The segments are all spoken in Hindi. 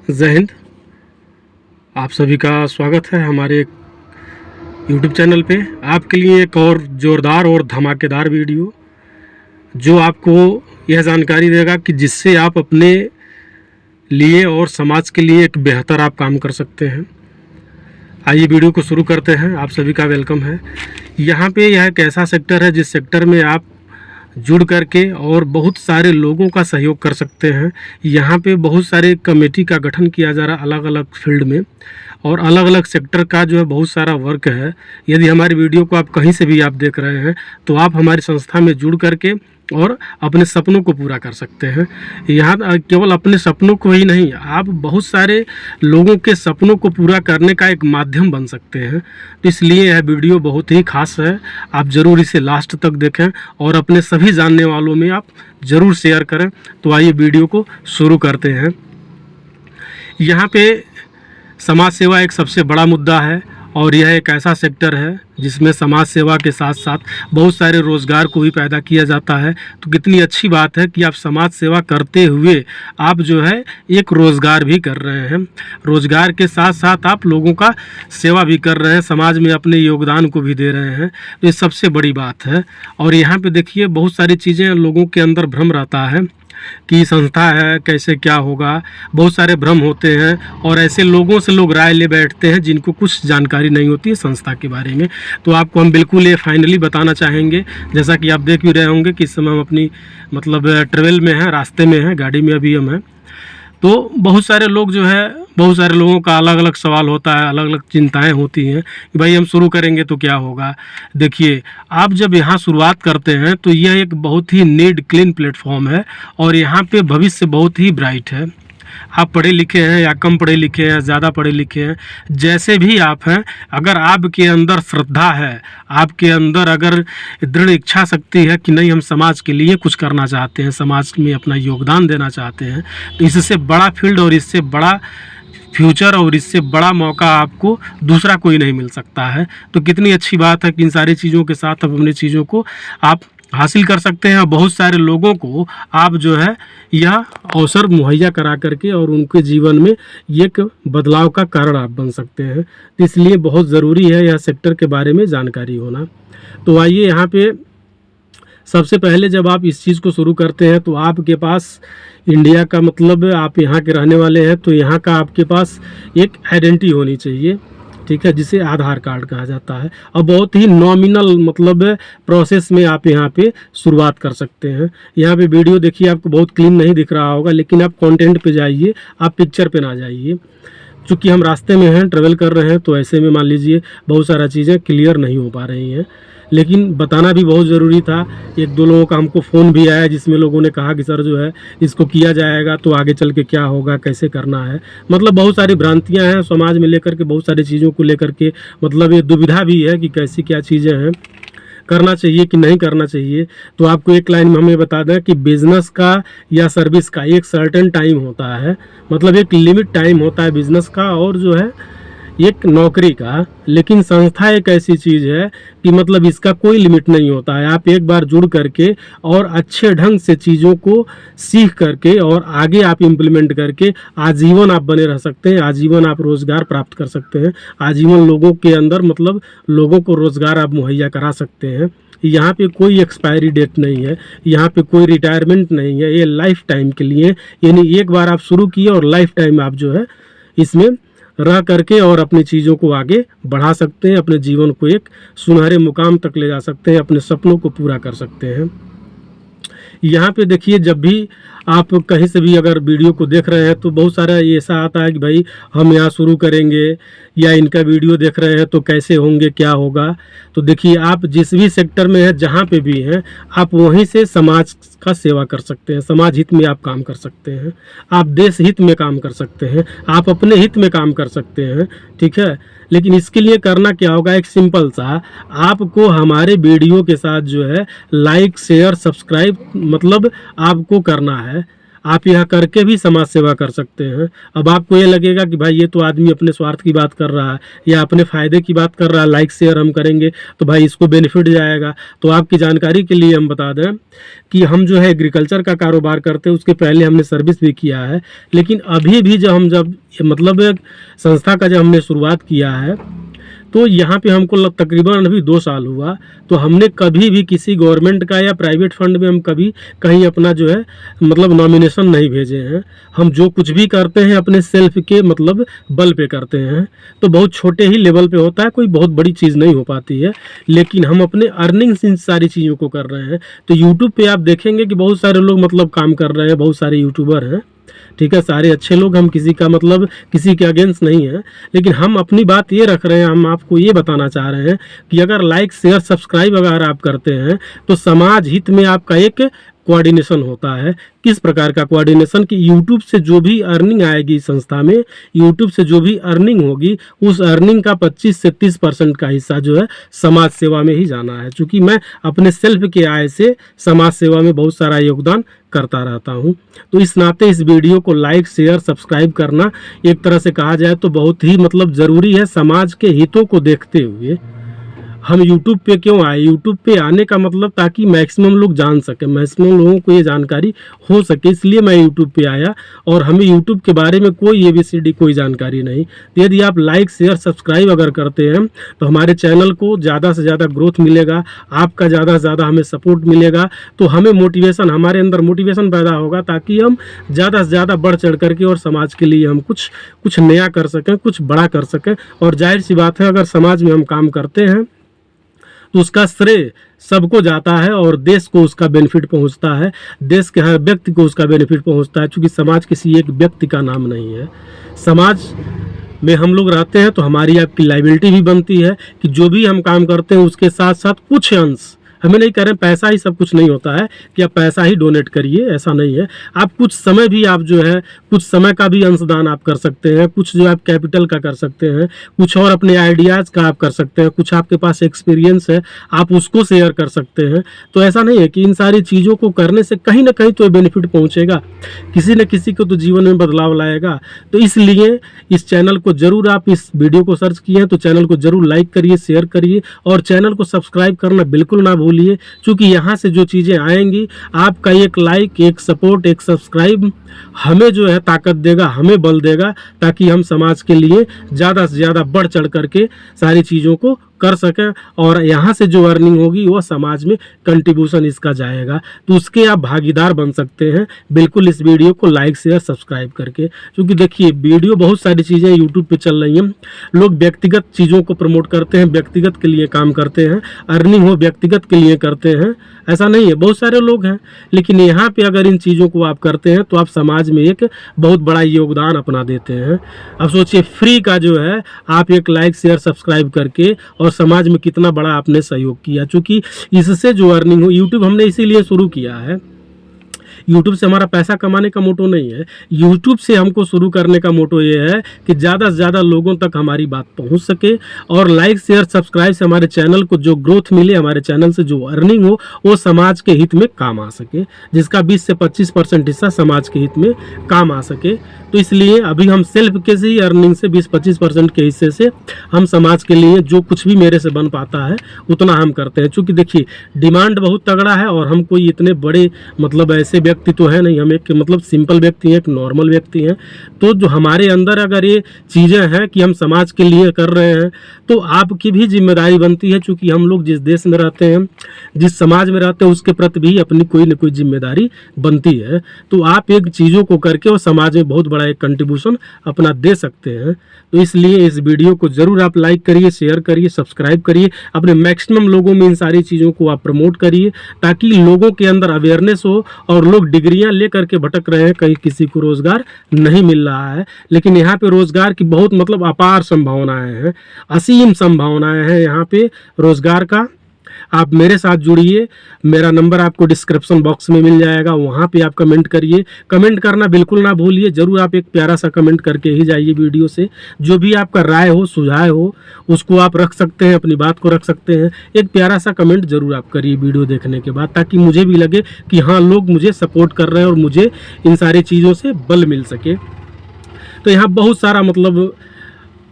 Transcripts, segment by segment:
जय हिंद। आप सभी का स्वागत है हमारे YouTube चैनल पे। आपके लिए एक और ज़ोरदार और धमाकेदार वीडियो जो आपको यह जानकारी देगा कि जिससे आप अपने लिए और समाज के लिए एक बेहतर आप काम कर सकते हैं। आइए वीडियो को शुरू करते हैं। आप सभी का वेलकम है। यहाँ पे यह एक ऐसा सेक्टर है जिस सेक्टर में आप जुड़ करके और बहुत सारे लोगों का सहयोग कर सकते हैं। यहाँ पे बहुत सारे कमेटी का गठन किया जा रहा है अलग अलग फील्ड में, और अलग अलग सेक्टर का जो है बहुत सारा वर्क है। यदि हमारी वीडियो को आप कहीं से भी आप देख रहे हैं तो आप हमारी संस्था में जुड़ करके और अपने सपनों को पूरा कर सकते हैं। यहाँ केवल अपने सपनों को ही नहीं, आप बहुत सारे लोगों के सपनों को पूरा करने का एक माध्यम बन सकते हैं। तो इसलिए यह वीडियो बहुत ही खास है। आप ज़रूर इसे लास्ट तक देखें और अपने सभी जानने वालों में आप ज़रूर शेयर करें। तो आइए वीडियो को शुरू करते हैं। यहाँ पे समाज सेवा एक सबसे बड़ा मुद्दा है और यह एक ऐसा सेक्टर है जिसमें समाज सेवा के साथ साथ बहुत सारे रोज़गार को भी पैदा किया जाता है। तो कितनी अच्छी बात है कि आप समाज सेवा करते हुए आप जो है एक रोज़गार भी कर रहे हैं। रोज़गार के साथ साथ आप लोगों का सेवा भी कर रहे हैं, समाज में अपने योगदान को भी दे रहे हैं। तो ये सबसे बड़ी बात है। और यहाँ पे देखिए बहुत सारी चीज़ें लोगों के अंदर भ्रम रहता है कि संस्था है कैसे क्या होगा, बहुत सारे भ्रम होते हैं और ऐसे लोगों से लोग राय ले बैठते हैं जिनको कुछ जानकारी नहीं होती है संस्था के बारे में। तो आपको हम बिल्कुल ये फाइनली बताना चाहेंगे। जैसा कि आप देख भी रहे होंगे कि इस समय हम अपनी ट्रेवल में हैं, रास्ते में हैं, गाड़ी में अभी हम हैं। तो बहुत सारे लोग जो है, बहुत सारे लोगों का अलग अलग सवाल होता है, अलग अलग चिंताएं होती हैं कि भाई हम शुरू करेंगे तो क्या होगा। देखिए, आप जब यहाँ शुरुआत करते हैं तो यह एक बहुत ही नीट क्लीन प्लेटफॉर्म है और यहाँ पे भविष्य बहुत ही ब्राइट है। आप पढ़े लिखे हैं या कम पढ़े लिखे हैं, ज़्यादा पढ़े लिखे हैं, जैसे भी आप हैं, अगर आपके अंदर श्रद्धा है, आपके अंदर अगर दृढ़ इच्छा शक्ति है कि नहीं हम समाज के लिए कुछ करना चाहते हैं, समाज में अपना योगदान देना चाहते हैं, तो इससे बड़ा फील्ड और इससे बड़ा फ्यूचर और इससे बड़ा मौका आपको दूसरा कोई नहीं मिल सकता है। तो कितनी अच्छी बात है कि इन सारी चीज़ों के साथ अब अपनी चीज़ों को आप हासिल कर सकते हैं। बहुत सारे लोगों को आप जो है यह अवसर मुहैया करा करके और उनके जीवन में एक बदलाव का कारण आप बन सकते हैं। तो इसलिए बहुत ज़रूरी है यह सेक्टर के बारे में जानकारी होना। तो आइए, यहाँ पे सबसे पहले जब आप इस चीज़ को शुरू करते हैं तो आपके पास इंडिया का आप यहाँ के रहने वाले हैं तो यहाँ का आपके पास एक आइडेंटिटी होनी चाहिए, ठीक है, जिसे आधार कार्ड कहा जाता है। और बहुत ही नॉमिनल प्रोसेस में आप यहाँ पे शुरुआत कर सकते हैं। यहाँ पे वीडियो देखिए, आपको बहुत क्लीन नहीं दिख रहा होगा, लेकिन आप कंटेंट पे जाइए, आप पिक्चर पे ना जाइए। चूँकि हम रास्ते में हैं, ट्रेवल कर रहे हैं, तो ऐसे में मान लीजिए बहुत सारा चीज़ें क्लियर नहीं हो पा रही हैं, लेकिन बताना भी बहुत ज़रूरी था। एक दो लोगों का हमको फ़ोन भी आया जिसमें लोगों ने कहा कि सर जो है इसको किया जाएगा तो आगे चल के क्या होगा, कैसे करना है। बहुत सारी भ्रांतियां हैं समाज में लेकर के, बहुत सारी चीज़ों को लेकर के ये दुविधा भी है कि कैसी क्या चीज़ें हैं, करना चाहिए कि नहीं करना चाहिए। तो आपको एक लाइन में हमें बता दें कि बिज़नेस का या सर्विस का एक सर्टेन टाइम होता है, एक लिमिट टाइम होता है बिज़नेस का और जो है एक नौकरी का। लेकिन संस्था एक ऐसी चीज़ है कि इसका कोई लिमिट नहीं होता है। आप एक बार जुड़ करके और अच्छे ढंग से चीज़ों को सीख करके और आगे आप इम्प्लीमेंट करके आजीवन आप बने रह सकते हैं, आजीवन आप रोज़गार प्राप्त कर सकते हैं, आजीवन लोगों के अंदर लोगों को रोज़गार आप मुहैया करा सकते हैं। यहाँ पे कोई एक्सपायरी डेट नहीं है, यहाँ पे कोई रिटायरमेंट नहीं है, ये लाइफ टाइम के लिए, यानी एक बार आप शुरू किए और लाइफ टाइम आप जो है इसमें रह करके और अपनी चीज़ों को आगे बढ़ा सकते हैं, अपने जीवन को एक सुनहरे मुकाम तक ले जा सकते हैं, अपने सपनों को पूरा कर सकते हैं। यहाँ पे देखिए, जब भी आप कहीं से भी अगर वीडियो को देख रहे हैं तो बहुत सारा ऐसा आता है कि भाई हम यहाँ शुरू करेंगे या इनका वीडियो देख रहे हैं तो कैसे होंगे, क्या होगा। तो देखिए, आप जिस भी सेक्टर में हैं, जहाँ पे भी हैं, आप वहीं से समाज का सेवा कर सकते हैं, समाज हित में आप काम कर सकते हैं, आप देश हित में काम कर सकते हैं, आप अपने हित में काम कर सकते हैं, ठीक है। लेकिन इसके लिए करना क्या होगा, एक सिंपल सा, आपको हमारे वीडियो के साथ जो है लाइक शेयर सब्सक्राइब आपको करना है। आप यह करके भी समाज सेवा कर सकते हैं। अब आपको ये लगेगा कि भाई ये तो आदमी अपने स्वार्थ की बात कर रहा है या अपने फ़ायदे की बात कर रहा है, लाइक शेयर हम करेंगे तो भाई इसको बेनिफिट जाएगा। तो आपकी जानकारी के लिए हम बता दें कि हम जो है एग्रीकल्चर का कारोबार करते हैं, उसके पहले हमने सर्विस भी किया है। लेकिन अभी भी जब मतलब एक संस्था का जब हमने शुरुआत किया है तो यहाँ पे हमको तकरीबन अभी 2 साल हुआ। तो हमने कभी भी किसी गवर्नमेंट का या प्राइवेट फंड में हम कभी कहीं अपना जो है मतलब नॉमिनेशन नहीं भेजे हैं। हम जो कुछ भी करते हैं अपने सेल्फ के मतलब बल पे करते हैं। तो बहुत छोटे ही लेवल पे होता है, कोई बहुत बड़ी चीज़ नहीं हो पाती है, लेकिन हम अपने अर्निंग्स इन सारी चीज़ों को कर रहे हैं। तो यूट्यूब पे आप देखेंगे कि बहुत सारे लोग मतलब काम कर रहे हैं, बहुत सारे यूट्यूबर हैं, ठीक है, सारे अच्छे लोग, हम किसी का मतलब किसी के अगेंस्ट नहीं है। लेकिन हम अपनी बात ये रख रहे हैं, हम आपको ये बताना चाह रहे हैं कि अगर लाइक शेयर सब्सक्राइब अगर आप करते हैं तो समाज हित में आपका एक कोऑर्डिनेशन होता है। किस प्रकार का कोऑर्डिनेशन कि यूट्यूब से जो भी अर्निंग आएगी संस्था में, यूट्यूब से जो भी अर्निंग होगी उस अर्निंग का 25 से 30% का हिस्सा जो है समाज सेवा में ही जाना है। चूँकि मैं अपने सेल्फ के आय से समाज सेवा में बहुत सारा योगदान करता रहता हूं, तो इस नाते इस वीडियो को लाइक शेयर सब्सक्राइब करना एक तरह से कहा जाए तो बहुत ही मतलब ज़रूरी है। समाज के हितों को देखते हुए हम YouTube पे क्यों आए? YouTube पे आने का मतलब ताकि मैक्सिमम लोग जान सके, मैक्सिमम लोगों को ये जानकारी हो सके, इसलिए मैं YouTube पे आया। और हमें YouTube के बारे में कोई ABCD कोई जानकारी नहीं। तो यदि आप लाइक शेयर सब्सक्राइब अगर करते हैं तो हमारे चैनल को ज़्यादा से ज़्यादा ग्रोथ मिलेगा, आपका ज़्यादा से ज़्यादा हमें सपोर्ट मिलेगा। तो हमें मोटिवेशन, हमारे अंदर मोटिवेशन पैदा होगा ताकि हम ज़्यादा से ज़्यादा बढ़ चढ़ करके और समाज के लिए हम कुछ नया कर सकें, कुछ बड़ा कर सकें। और जाहिर सी बात है अगर समाज में हम काम करते हैं तो उसका श्रेय सबको जाता है और देश को उसका बेनिफिट पहुंचता है, देश के हर व्यक्ति को उसका बेनिफिट पहुंचता है। क्योंकि समाज किसी एक व्यक्ति का नाम नहीं है। समाज में हम लोग रहते हैं तो हमारी आपकी लायबिलिटी भी बनती है कि जो भी हम काम करते हैं उसके साथ साथ कुछ अंश, हमें नहीं कह रहे हैं पैसा ही सब कुछ नहीं होता है कि आप पैसा ही डोनेट करिए, ऐसा नहीं है। आप कुछ समय भी आप जो है कुछ समय का भी अंशदान आप कर सकते हैं, कुछ जो आप कैपिटल का कर सकते हैं, कुछ और अपने आइडियाज़ का आप कर सकते हैं, कुछ आपके पास एक्सपीरियंस है आप उसको शेयर कर सकते हैं। तो ऐसा नहीं है कि इन सारी चीज़ों को करने से कहीं ना कहीं तो बेनिफिट पहुँचेगा, किसी न किसी को तो जीवन में बदलाव लाएगा। तो इसलिए इस चैनल को ज़रूर, आप इस वीडियो को सर्च किए हैं तो चैनल को ज़रूर लाइक करिए, शेयर करिए और चैनल को सब्सक्राइब करना बिल्कुल ना भूलिए। क्योंकि यहाँ से जो चीज़ें आएंगी, आपका एक लाइक, एक सपोर्ट, एक सब्सक्राइब हमें जो है ताकत देगा, हमें बल देगा ताकि हम समाज के लिए ज़्यादा से ज़्यादा बढ़ चढ़ करके सारी चीज़ों को कर सकें। और यहाँ से जो अर्निंग होगी वो समाज में कंट्रीब्यूशन इसका जाएगा, तो उसके आप भागीदार बन सकते हैं बिल्कुल इस वीडियो को लाइक शेयर सब्सक्राइब करके। क्योंकि देखिए वीडियो बहुत सारी चीज़ें यूट्यूब पे चल रही हैं, लोग व्यक्तिगत चीज़ों को प्रमोट करते हैं, व्यक्तिगत के लिए काम करते हैं, अर्निंग हो व्यक्तिगत के लिए करते हैं, ऐसा नहीं है, बहुत सारे लोग हैं। लेकिन यहाँ पे अगर इन चीज़ों को आप करते हैं तो आप समाज में एक बहुत बड़ा योगदान अपना देते हैं। अब सोचिए फ्री का जो है आप एक लाइक शेयर सब्सक्राइब करके और समाज में कितना बड़ा आपने सहयोग किया। चूँकि इससे जो अर्निंग हो, यूट्यूब हमने इसीलिए शुरू किया है, यूट्यूब से हमारा पैसा कमाने का मोटो नहीं है। यूट्यूब से हमको शुरू करने का मोटो ये है कि ज़्यादा से ज़्यादा लोगों तक हमारी बात पहुंच सके और लाइक शेयर सब्सक्राइब से हमारे चैनल को जो ग्रोथ मिले, हमारे चैनल से जो अर्निंग हो वो समाज के हित में काम आ सके, जिसका 20 से 25% हिस्सा समाज के हित में काम आ सके। तो इसलिए अभी हम सेल्फ के से ही अर्निंग से 20-25% के हिस्से से हम समाज के लिए जो कुछ भी मेरे से बन पाता है उतना हम करते हैं। चूँकि देखिए डिमांड बहुत तगड़ा है और हम कोई इतने बड़े मतलब ऐसे व्यक्ति तो है नहीं, हम एक मतलब सिंपल व्यक्ति हैं, एक नॉर्मल व्यक्ति हैं। तो जो हमारे अंदर अगर ये चीज़ें हैं कि हम समाज के लिए कर रहे हैं तो आपकी भी जिम्मेदारी बनती है। चूँकि हम लोग जिस देश में रहते हैं, जिस समाज में रहते हैं उसके प्रति भी अपनी कोई न कोई जिम्मेदारी बनती है। तो आप एक चीज़ों को करके और समाज में बहुत बड़ा एक कंट्रीब्यूशन अपना दे सकते हैं। तो इसलिए इस वीडियो को ज़रूर आप लाइक करिए, शेयर करिए, सब्सक्राइब करिए, अपने मैक्सिमम लोगों में इन सारी चीज़ों को आप प्रमोट करिए ताकि लोगों के अंदर अवेयरनेस हो और लोग डिग्रियां लेकर के भटक रहे हैं, कहीं किसी को रोज़गार नहीं मिल रहा है। लेकिन यहाँ पे रोज़गार की बहुत मतलब अपार संभावनाएं हैं, असीम संभावनाएं हैं यहाँ पे रोज़गार का। आप मेरे साथ जुड़िए। मेरा नंबर आपको डिस्क्रिप्शन बॉक्स में मिल जाएगा, वहाँ पे आप कमेंट करिए। कमेंट करना बिल्कुल ना भूलिए, ज़रूर आप एक प्यारा सा कमेंट करके ही जाइए वीडियो से। जो भी आपका राय हो, सुझाव हो, उसको आप रख सकते हैं, अपनी बात को रख सकते हैं। एक प्यारा सा कमेंट ज़रूर आप करिए वीडियो देखने के बाद, ताकि मुझे भी लगे कि हाँ, लोग मुझे सपोर्ट कर रहे हैं और मुझे इन सारी चीज़ों से बल मिल सके। तो यहाँ बहुत सारा मतलब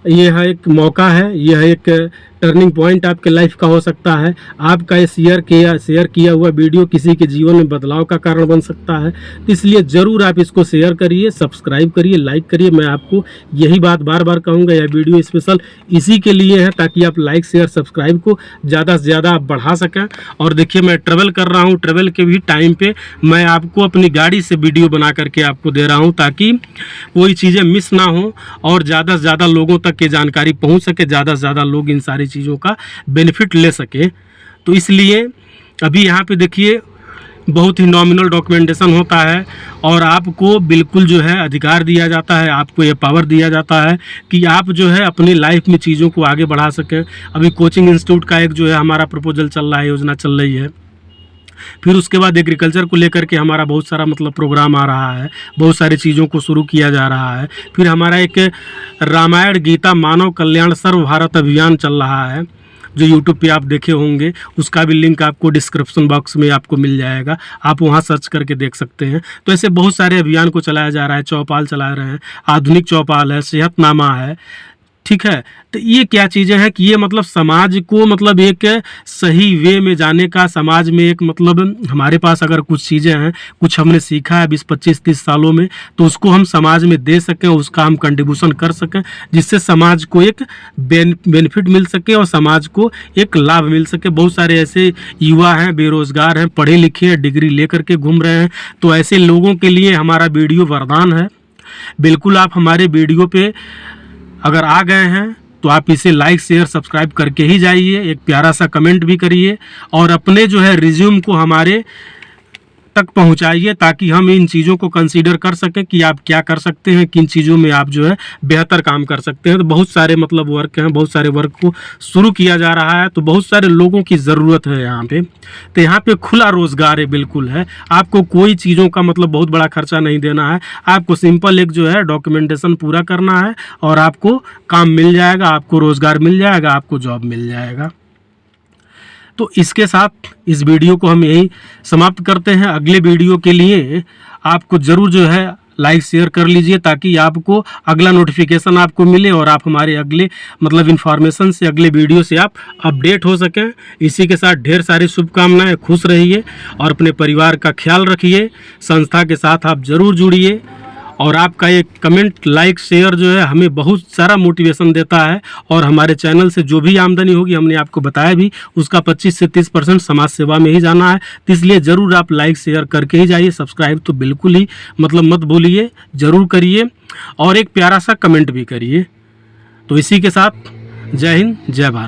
यह एक मौका है, यह एक टर्निंग पॉइंट आपके लाइफ का हो सकता है। आपका ये शेयर किया हुआ वीडियो किसी के जीवन में बदलाव का कारण बन सकता है। तो इसलिए ज़रूर आप इसको शेयर करिए, सब्सक्राइब करिए, लाइक करिए। मैं आपको यही बात बार बार कहूँगा, यह वीडियो स्पेशल इसी के लिए है, ताकि आप लाइक शेयर सब्सक्राइब को ज़्यादा से ज़्यादा आप बढ़ा सकें। और देखिए, मैं ट्रेवल कर रहा हूँ, ट्रेवल के भी टाइम पे मैं आपको अपनी गाड़ी से वीडियो बना करके आपको दे रहा हूँ, ताकि कोई चीज़ें मिस ना हो और ज़्यादा से ज़्यादा लोगों तक ये जानकारी पहुँच सके, ज़्यादा से ज़्यादा लोग इन सारी चीज़ों का बेनिफिट ले सके। तो इसलिए अभी यहाँ पे देखिए, बहुत ही नॉमिनल डॉक्यूमेंटेशन होता है और आपको बिल्कुल जो है अधिकार दिया जाता है, आपको ये पावर दिया जाता है कि आप जो है अपनी लाइफ में चीज़ों को आगे बढ़ा सकें। अभी कोचिंग इंस्टीट्यूट का एक जो है हमारा प्रपोजल चल रहा है, योजना चल रही है। फिर उसके बाद एग्रीकल्चर को लेकर के हमारा बहुत सारा मतलब प्रोग्राम आ रहा है, बहुत सारी चीज़ों को शुरू किया जा रहा है। फिर हमारा एक रामायण गीता मानव कल्याण सर्व भारत अभियान चल रहा है, जो यूट्यूब पे आप देखे होंगे। उसका भी लिंक आपको डिस्क्रिप्शन बॉक्स में आपको मिल जाएगा, आप वहाँ सर्च करके देख सकते हैं। तो ऐसे बहुत सारे अभियान को चलाया जा रहा है, चौपाल चला रहे हैं, आधुनिक चौपाल है, सेहतनामा है, ठीक है। तो ये क्या चीज़ें हैं कि ये मतलब समाज को मतलब एक सही वे में जाने का, समाज में एक मतलब हमारे पास अगर कुछ चीज़ें हैं, कुछ हमने सीखा है 20, 25, 30 सालों में, तो उसको हम समाज में दे सकें, उसका हम कंट्रीब्यूशन कर सकें, जिससे समाज को एक बेनिफिट मिल सके और समाज को एक लाभ मिल सके। बहुत सारे ऐसे युवा हैं, बेरोजगार हैं, पढ़े लिखे हैं, डिग्री लेकर के घूम रहे हैं। तो ऐसे लोगों के लिए हमारा वीडियो वरदान है। बिल्कुल आप हमारे वीडियो पे अगर आ गए हैं तो आप इसे लाइक शेयर सब्सक्राइब करके ही जाइए, एक प्यारा सा कमेंट भी करिए और अपने जो है रिज्यूम को हमारे तक पहुंचाइए, ताकि हम इन चीज़ों को कंसीडर कर सकें कि आप क्या कर सकते हैं, किन चीज़ों में आप जो है बेहतर काम कर सकते हैं। तो बहुत सारे मतलब वर्क हैं, बहुत सारे वर्क को शुरू किया जा रहा है, तो बहुत सारे लोगों की ज़रूरत है यहाँ पे। तो यहाँ पे खुला रोज़गार है, बिल्कुल है। आपको कोई चीज़ों का मतलब बहुत बड़ा खर्चा नहीं देना है, आपको सिंपल एक जो है डॉक्यूमेंटेशन पूरा करना है और आपको काम मिल जाएगा, आपको रोज़गार मिल जाएगा, आपको जॉब मिल जाएगा। तो इसके साथ इस वीडियो को हम यही समाप्त करते हैं। अगले वीडियो के लिए आपको ज़रूर जो है लाइक शेयर कर लीजिए, ताकि आपको अगला नोटिफिकेशन आपको मिले और आप हमारे अगले मतलब इन्फॉर्मेशन से, अगले वीडियो से आप अपडेट हो सकें। इसी के साथ ढेर सारी शुभकामनाएं, खुश रहिए और अपने परिवार का ख्याल रखिए। संस्था के साथ आप ज़रूर जुड़िए और आपका एक कमेंट, लाइक, शेयर जो है हमें बहुत सारा मोटिवेशन देता है। और हमारे चैनल से जो भी आमदनी होगी, हमने आपको बताया भी, उसका 25 से 30% समाज सेवा में ही जाना है। तो इसलिए ज़रूर आप लाइक शेयर करके ही जाइए, सब्सक्राइब तो बिल्कुल ही मतलब मत भूलिए, ज़रूर करिए और एक प्यारा सा कमेंट भी करिए। तो इसी के साथ जय हिंद, जय भारत।